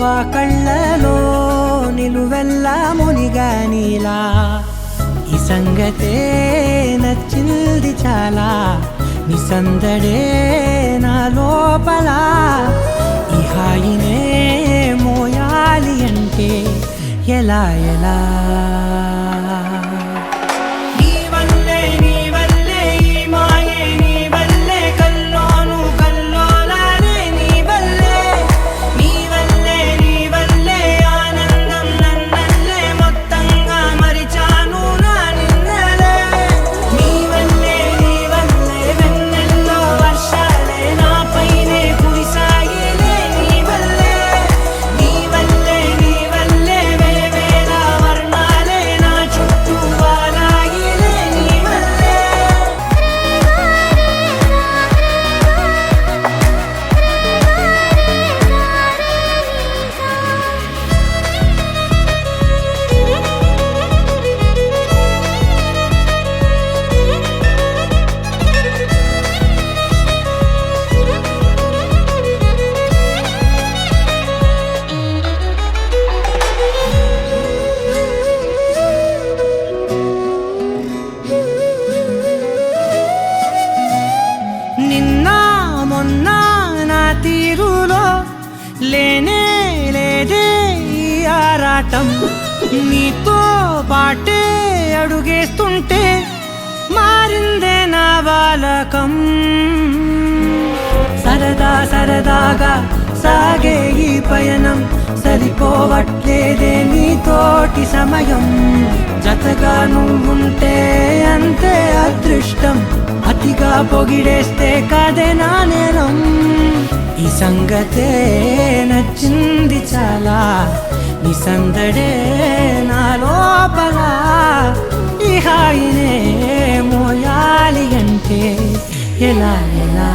ఆ కళ్ళలో నిలువెల్ల మునిగానిలా ఈ సంగతే నచ్చింది చాలా నీ సందడే నా లోపల ఈ హాయినే మోయాలి అంటే ఎలా ఎలా తీరులో లేనే లేదే ఈ ఆరాటం నీతో పాటే అడుగేస్తుంటే మారిందే నా బాలకం సరదా సరదాగా సాగే ఈ పయనం సరిపోవట్లేదే నీతోటి సమయం జతగా నువ్వుంటే అంతే అదృష్టం అతిగా పొగిడేస్తే కాదే నా నేరం ఈ సంగతే నచ్చింది చాలా నీ సందడే నా లోపల ఈ హాయినే మోయాలి అంటే ఎలా ఎలా